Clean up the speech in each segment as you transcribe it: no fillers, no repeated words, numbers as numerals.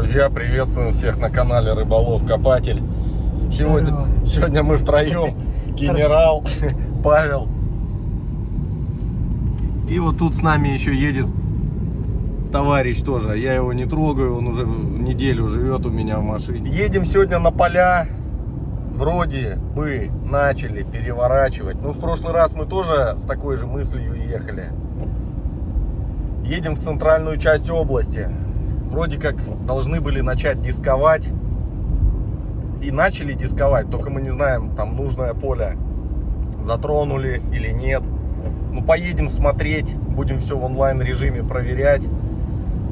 друзья, приветствуем всех на канале Рыболов Копатель. Сегодня мы втроем, генерал, Павел. И вот тут с нами еще едет товарищ тоже. Я его не трогаю, он уже неделю живет у меня в машине. Едем сегодня на поля. Вроде бы начали переворачивать. Ну, в прошлый раз мы тоже с такой же мыслью ехали. Едем в центральную часть области. Вроде как должны были начать дисковать. И начали дисковать. Только мы не знаем, там нужное поле затронули или нет. Ну, поедем смотреть. Будем все в онлайн режиме проверять.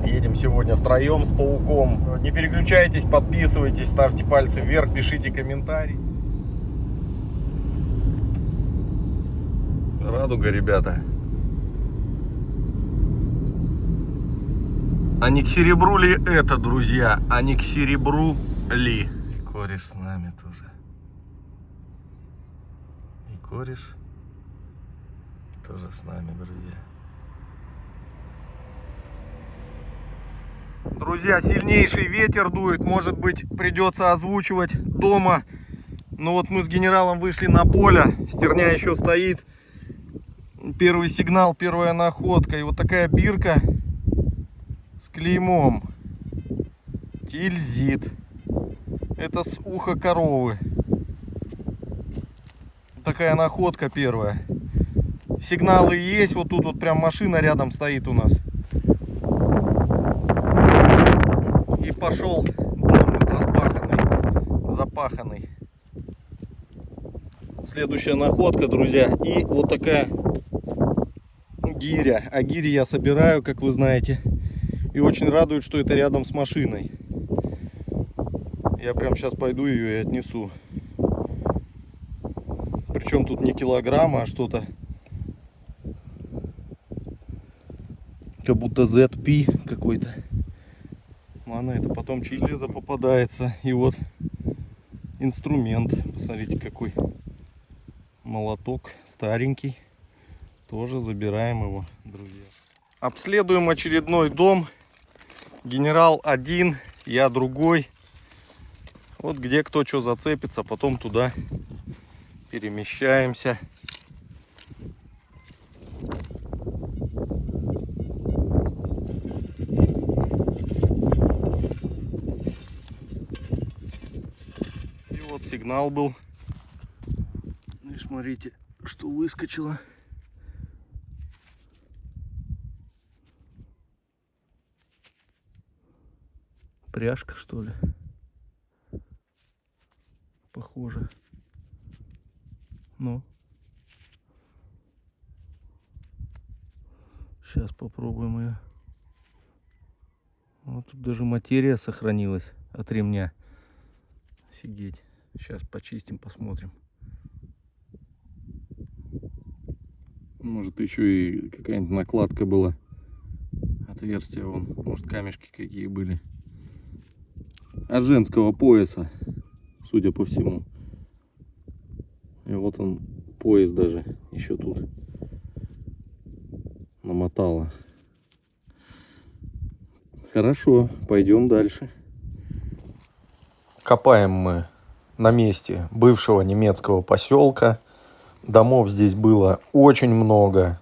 Едем сегодня втроем с пауком. Не переключайтесь, подписывайтесь, ставьте пальцы вверх, пишите комментарии. Радуга, ребята. А не к серебру ли это, друзья? А не к серебру ли? И кореш с нами тоже. И кореш тоже с нами, друзья. Друзья, сильнейший ветер дует. Может быть, придется озвучивать дома. Но вот мы с генералом вышли на поле. Стерня еще стоит. Первый сигнал, первая находка. И вот такая бирка с клеймом. Тильзит. Это с уха коровы. Такая находка первая. Сигналы есть. Вот тут вот прям машина рядом стоит у нас. И пошел дом распаханный, запаханный. Следующая находка, друзья. И вот такая гиря. А гири я собираю, как вы знаете. И очень радует, что это рядом с машиной. Я прям сейчас пойду ее и отнесу. Причем тут не килограмма, а что-то. Как будто ZP какой-то. Она это потом железо попадается. И вот инструмент. Посмотрите, какой молоток старенький. Тоже забираем его, друзья. Обследуем очередной дом. Генерал один, я другой. Вот где кто что зацепится, потом туда перемещаемся. Сигнал был. И смотрите, что выскочило. Пряжка, что ли? Похоже. Ну. Сейчас попробуем ее. Вот тут даже материя сохранилась от ремня. Офигеть. Сейчас почистим, посмотрим. Может, еще и какая-нибудь накладка была. Отверстия вон. Может, камешки какие были. От женского пояса, судя по всему. И вот он, пояс даже еще тут намотало. Хорошо, пойдем дальше. Копаем мы на месте бывшего немецкого поселка. Домов здесь было очень много.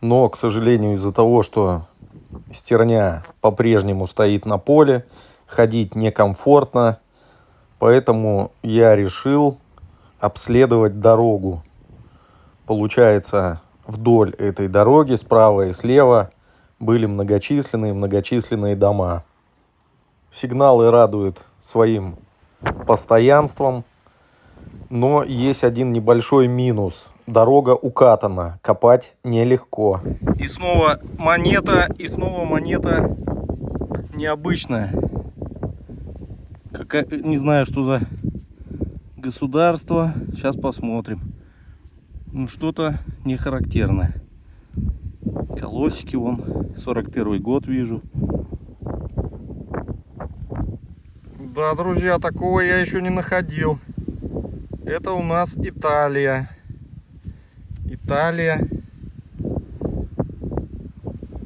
Но, к сожалению, из-за того, что стерня по-прежнему стоит на поле, ходить некомфортно. Поэтому я решил обследовать дорогу. Получается, вдоль этой дороги справа и слева были многочисленные дома. Сигналы радуют своим постоянством, но есть один небольшой минус. Дорога укатана, копать нелегко. И снова монета необычная. Не знаю, что за государство. Сейчас посмотрим. Ну, что-то не характерное. Колосики вон, 41 год вижу. Да, друзья, такого я еще не находил. Это у нас Италия. Италия.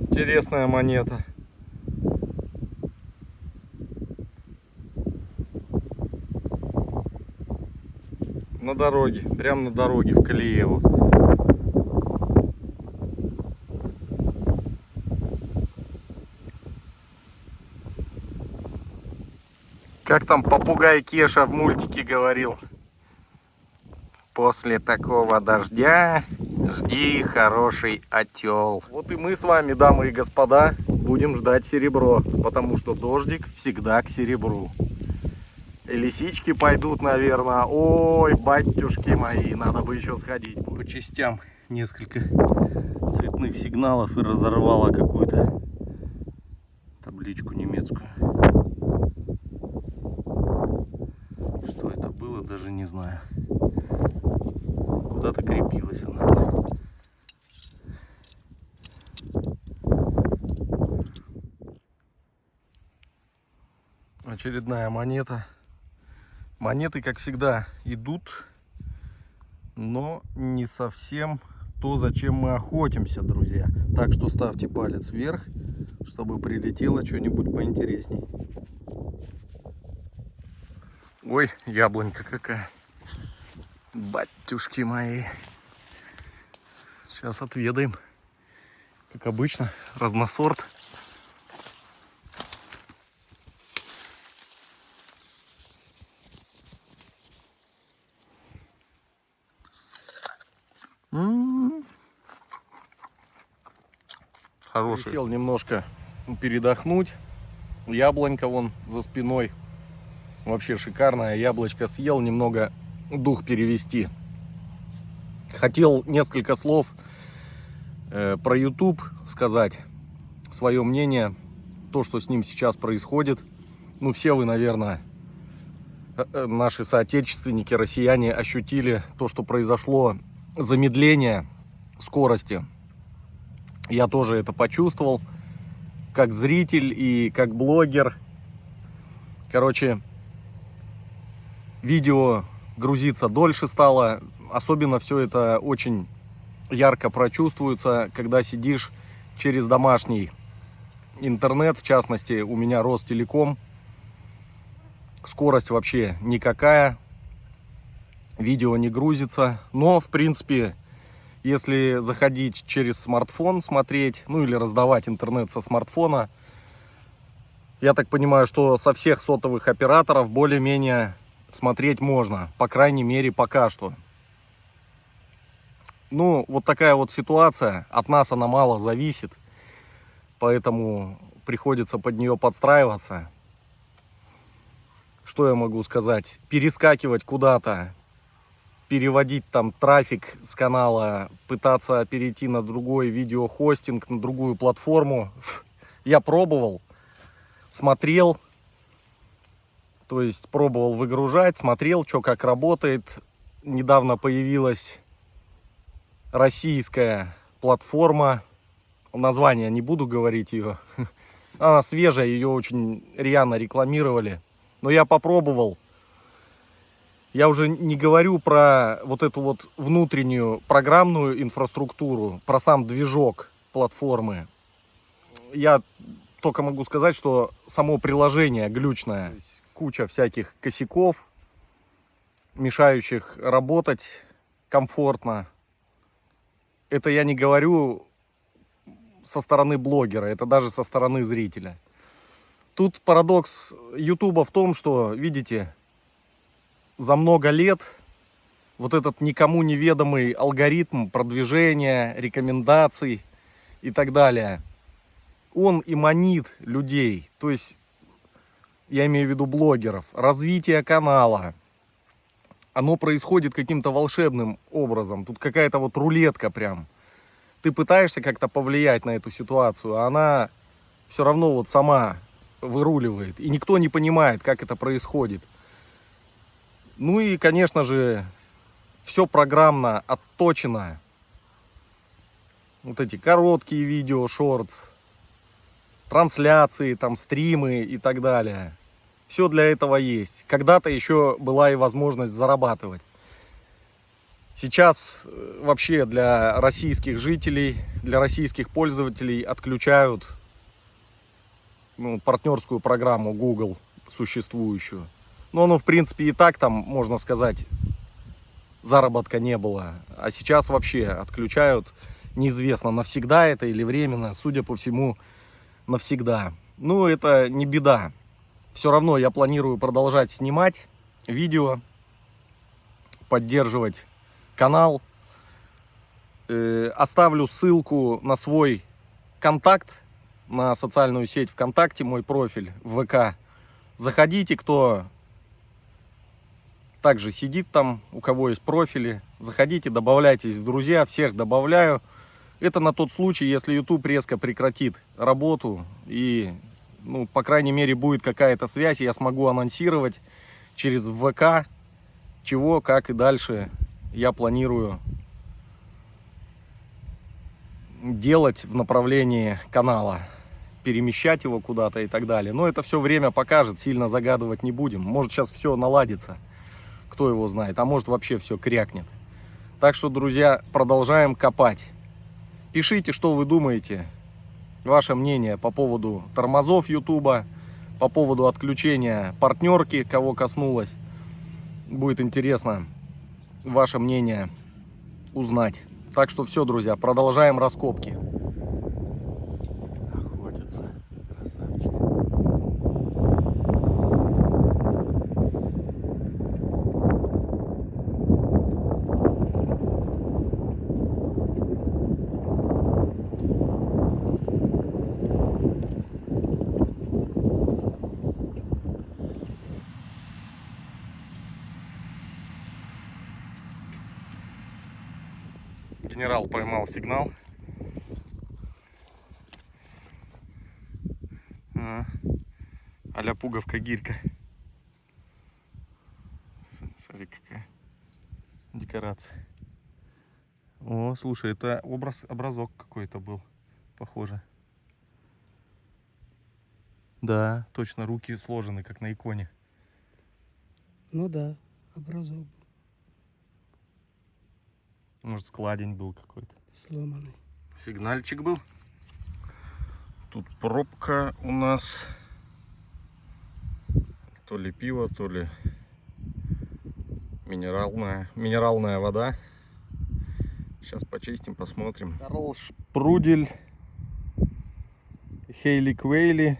Интересная монета. на дороге, прямо на дороге, в колее вот. Как там попугай Кеша в мультике говорил? После такого дождя жди хороший отел. Вот и мы с вами, дамы и господа, будем ждать серебро, потому что дождик всегда к серебру. И лисички пойдут, наверное. Ой, батюшки мои, надо бы еще сходить. По частям несколько цветных сигналов и разорвала какую-то табличку немецкую. Что это было, даже не знаю. Куда-то крепилась она. Очередная монета. Монеты, как всегда, идут, но не совсем то, зачем мы охотимся, друзья. Так что ставьте палец вверх, чтобы прилетело что-нибудь поинтересней. Ой, яблонька какая. Батюшки мои. Сейчас отведаем. Как обычно, разносорт. Хороший. Сел немножко передохнуть. Яблонька вон за спиной. Вообще шикарное яблочко съел, немного дух перевести. Хотел несколько слов про YouTube сказать. Свое мнение. То, что с ним сейчас происходит. Ну, все вы, наверное, наши соотечественники, россияне, ощутили то, что произошло. Замедление скорости. Я тоже это почувствовал. Как зритель и как блогер. Короче, видео грузиться дольше стало. Особенно все это очень ярко прочувствуется, когда сидишь через домашний интернет. В частности, у меня Ростелеком. Скорость вообще никакая. Видео не грузится. Но, в принципе, если заходить через смартфон, смотреть, ну или раздавать интернет со смартфона, я так понимаю, что со всех сотовых операторов более-менее смотреть можно. По крайней мере, пока что. Ну, вот такая вот ситуация. От нас она мало зависит. Поэтому приходится под нее подстраиваться. Что я могу сказать? Перескакивать куда-то. Переводить там трафик с канала. Пытаться перейти на другой видеохостинг, на другую платформу. Я пробовал. Смотрел. То есть пробовал выгружать. Смотрел, что как работает. Недавно появилась российская платформа. Название не буду говорить ее. Она свежая, ее очень рьяно рекламировали. Но я попробовал. Я уже не говорю про вот эту вот внутреннюю программную инфраструктуру, про сам движок платформы. Я только могу сказать, что само приложение глючное. Куча всяких косяков, мешающих работать комфортно. Это я не говорю со стороны блогера, это даже со стороны зрителя. Тут парадокс Ютуба в том, что, видите, за много лет вот этот никому неведомый алгоритм продвижения, рекомендаций и так далее, он и манит людей, то есть я имею в виду блогеров, развитие канала. Оно происходит каким-то волшебным образом. Тут какая-то вот рулетка прям. Ты пытаешься как-то повлиять на эту ситуацию, а она все равно вот сама выруливает. И никто не понимает, как это происходит. Ну и, конечно же, все программно отточено. Вот эти короткие видео, шортс, трансляции, там, стримы и так далее. Все для этого есть. Когда-то еще была и возможность зарабатывать. Сейчас вообще для российских жителей, для российских пользователей отключают партнерскую программу Google существующую. Но оно, в принципе, и так там, можно сказать, заработка не было. А сейчас вообще отключают, неизвестно, навсегда это или временно, судя по всему, навсегда. Ну, это не беда. Все равно я планирую продолжать снимать видео, поддерживать канал. Оставлю ссылку на свой контакт, на социальную сеть ВКонтакте, мой профиль в ВК. Заходите, кто также сидит там, у кого есть профили. Заходите, добавляйтесь в друзья, всех добавляю. Это на тот случай, если YouTube резко прекратит работу и, ну, по крайней мере, будет какая-то связь, я смогу анонсировать через ВК, чего, как и дальше я планирую делать в направлении канала, перемещать его куда-то и так далее. Но это все время покажет, сильно загадывать не будем. Может, сейчас все наладится, кто его знает, а может, вообще все крякнет. Так что, друзья, продолжаем копать. Пишите, что вы думаете, ваше мнение по поводу тормозов Ютуба, по поводу отключения партнерки, кого коснулось. Будет интересно ваше мнение узнать. Так что все, друзья, продолжаем раскопки. Охотится, красавчик. Генерал поймал сигнал. А-ля пуговка-гирька. Смотри, какая декорация. О, слушай, это образок какой-то был, похоже. Да, точно, руки сложены, как на иконе. Ну да, образок был. Может, складень был какой-то. Сломанный. Сигнальчик был. Тут пробка у нас. То ли пиво, то ли минеральная вода. Сейчас почистим, посмотрим. Карл Шпрудель, Хейли Квейли,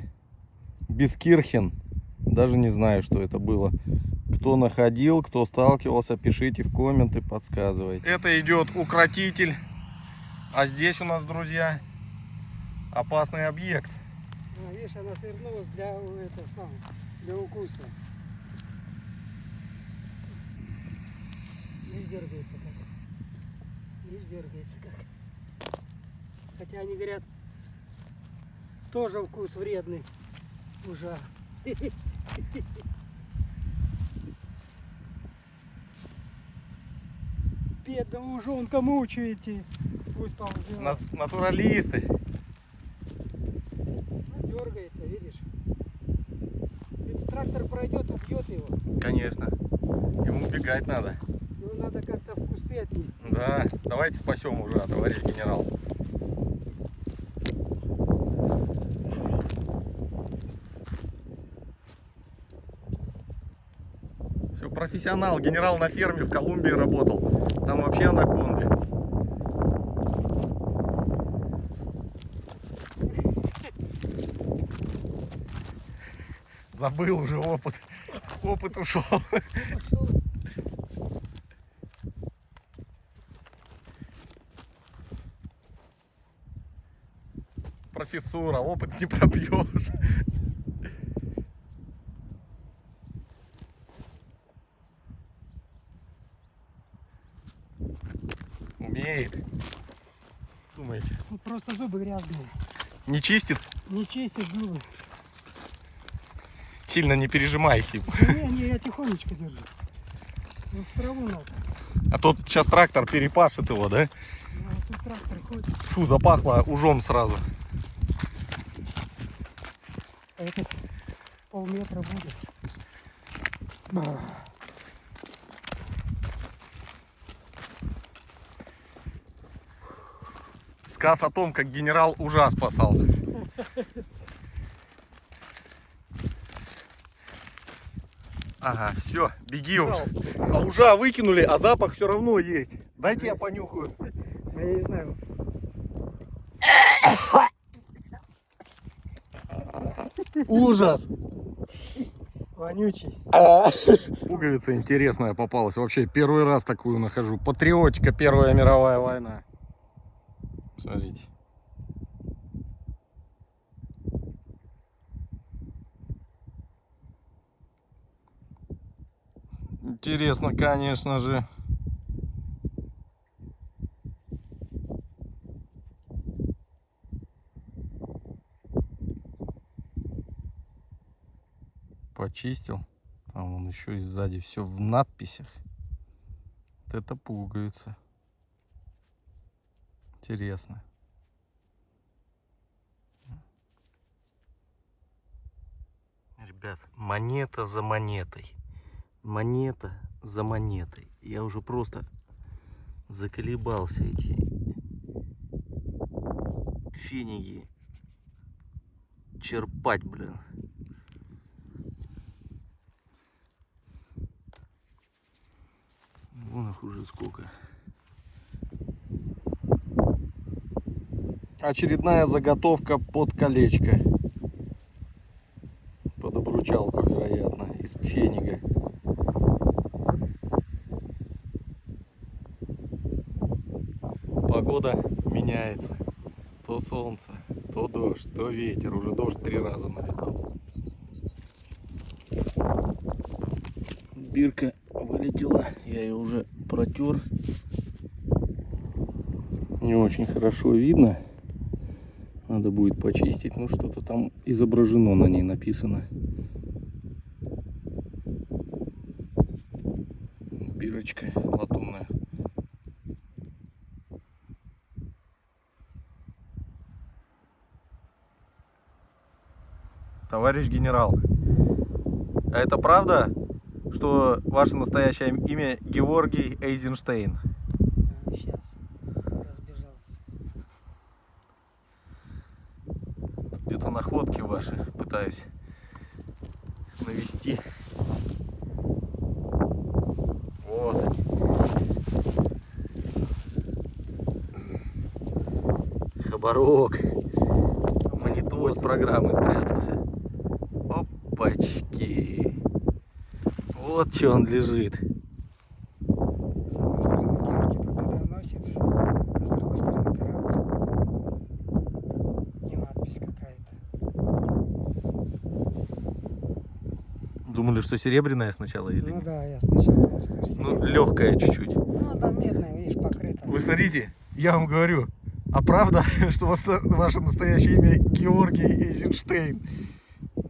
Бескирхен. Даже не знаю, что это было. Кто находил, кто сталкивался, пишите в комменты, подсказывайте. Это идет укротитель. А здесь у нас, друзья, опасный объект. А, видишь, она свернулась для укуса. Видишь, дергается как. Видишь, дергается как. Хотя они говорят, тоже вкус вредный. Ужа. Бедного ужонка мучаете. Пусть ползет. Натуралисты. Дергается, видишь? Этот трактор пройдет, убьет его. Конечно. Ему убегать надо. Его надо как-то в кусты отнести. Да, давайте спасем уже, товарищ генерал. Все, профессионал, генерал на ферме в Колумбии работал. Там вообще анаконды. Забыл уже опыт. Опыт ушел. Профессура, опыт не пропьешь. Умеет. Думаете? Ну, просто зубы грязные. Не чистит? Не чистят зубы. Сильно не пережимайте. Не, я тихонечко держу. Вот в траву надо. А то сейчас трактор перепашет его, да? А тут трактор ходит. Фу, запахло ужом сразу. А это полметра будет. Сказ о том, как генерал ужа спасал. Ага, все, беги уже. А уже выкинули, а запах все равно есть. Дайте я понюхаю. А я не знаю. Ужас. Вонючий. Пуговица интересная попалась. Вообще первый раз такую нахожу. Патриотика, Первая мировая война. Смотрите. Интересно, конечно же. Почистил. Там он еще и сзади все в надписях. Вот это пуговица. Интересно. Ребят, монета за монетой. Монета за монетой. Я уже просто заколебался эти феники черпать, блин. Вон их уже сколько. Очередная заготовка под колечко. Под обручалку, вероятно, из фенига. Погода меняется. То солнце, то дождь, то ветер. Уже дождь 3 раза налетал. Бирка вылетела. Я ее уже протер. Не очень хорошо видно. Надо будет почистить. Ну что-то там изображено на ней, написано. Бирочка латунная. Товарищ генерал, а это правда, что ваше настоящее имя Георгий Эйзенштейн? Сейчас. Разбежался. Где-то находки ваши пытаюсь навести. Вот. Хабарок. Монитор с программой спрятался. Опачки. Вот что он лежит. С одной стороны Георгий Победоносец, а с другой стороны корабль. И надпись какая-то. Думали, что серебряная сначала или Ну нет? да, я сначала думал, что Ну, серебряная. легкая чуть-чуть. Ну, там медная, видишь, покрыта. Вы смотрите, я вам говорю, а правда, что ваше настоящее имя Георгий Эйзенштейн?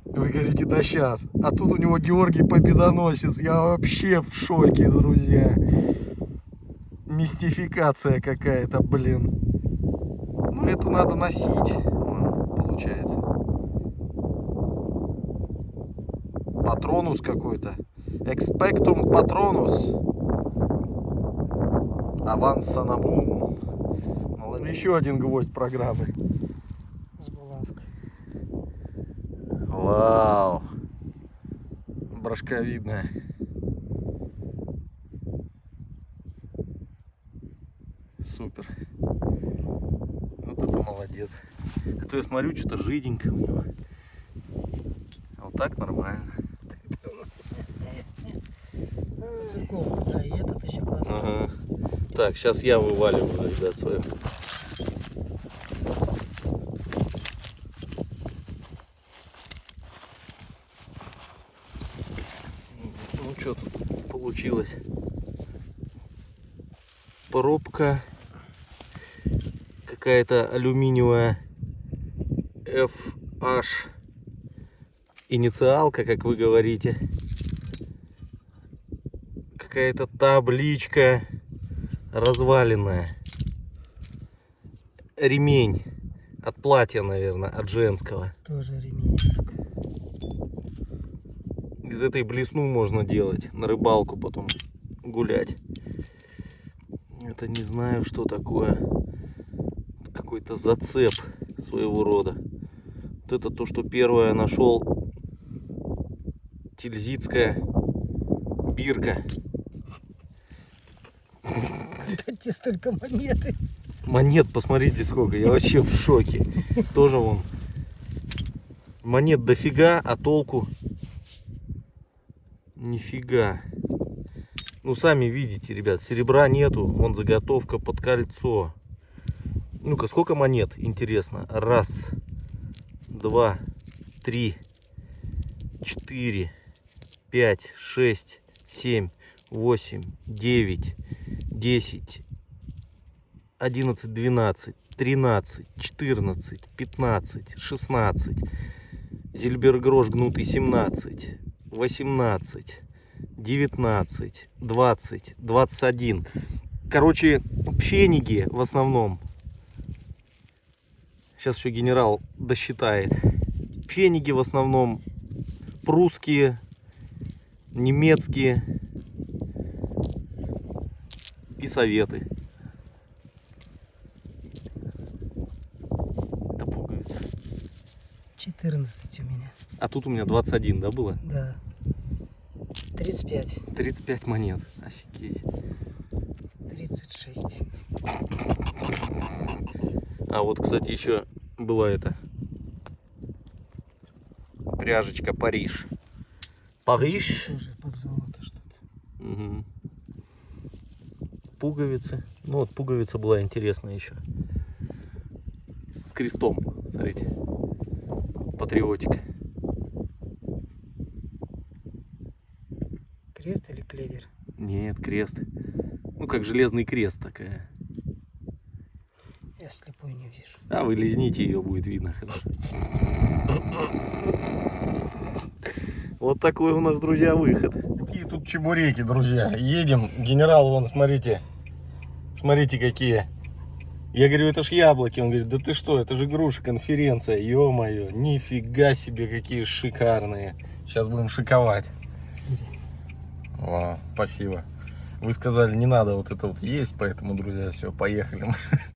Вы говорите, да сейчас. А тут у него Георгий Победоносец. Я вообще в шоке, друзья. Мистификация какая-то, блин. Ну, эту надо носить. Вон, получается. Патронус какой-то. Expectum Patronus. Аванс Санамун. Еще один гвоздь программы. С булавкой. Вау. Брошковидная. Супер. Вот это молодец. А то я смотрю, что-то жиденько у него. А вот так нормально. Цирковый, да, и этот еще классно. Ага. Так, сейчас я вываливаю, ребят, свою. Ну что тут получилось? Пробка какая-то алюминиевая FH инициалка, как вы говорите. Какая-то табличка разваленная. Ремень от платья, наверное, от женского. Тоже ремень. Из этой блесну можно делать, на рыбалку потом гулять. Это не знаю, что такое. Какой-то зацеп своего рода. Вот это то, что первое нашел. Тильзитская Бирка. Дайте столько монеты. Монет, посмотрите сколько. Я вообще в шоке. Тоже вон. Монет дофига, а толку нифига. Ну, сами видите, ребят, серебра нету. Вон заготовка под кольцо. Ну-ка, сколько монет, интересно? Раз, два, три, 4, 5, 6, 7, 8, 9, 10, 11, 12, 13, 14, 15, 16, зильбергрош гнутый 17, 18, 19, 20, 21. Короче, пфениги в основном. Сейчас еще генерал досчитает. Пфениги в основном прусские, немецкие и советы. Это пуговица. 14 у меня. А тут у меня 21, да, было? Да. 35. 35 монет. Офигеть. 36. А вот, кстати, еще была эта пряжечка Париж. Париж. Тоже под золото что-то. Угу. Пуговицы. Ну вот пуговица была интересная еще. С крестом. Смотрите. Патриотик. Крест или клевер? Нет, крест. Ну как железный крест такая. Я слепой не вижу. А вы лизните, ее будет видно хорошо. Вот такой у нас, друзья, выход. Какие тут чебуреки, друзья. Едем. Генерал, вон, смотрите. Смотрите, какие. Я говорю, это ж яблоки. Он говорит, да ты что, это же груша, конференция. Ё-моё, нифига себе, какие шикарные. Сейчас будем шиковать. О, спасибо. Вы сказали, не надо вот это вот есть, поэтому, друзья, все, поехали.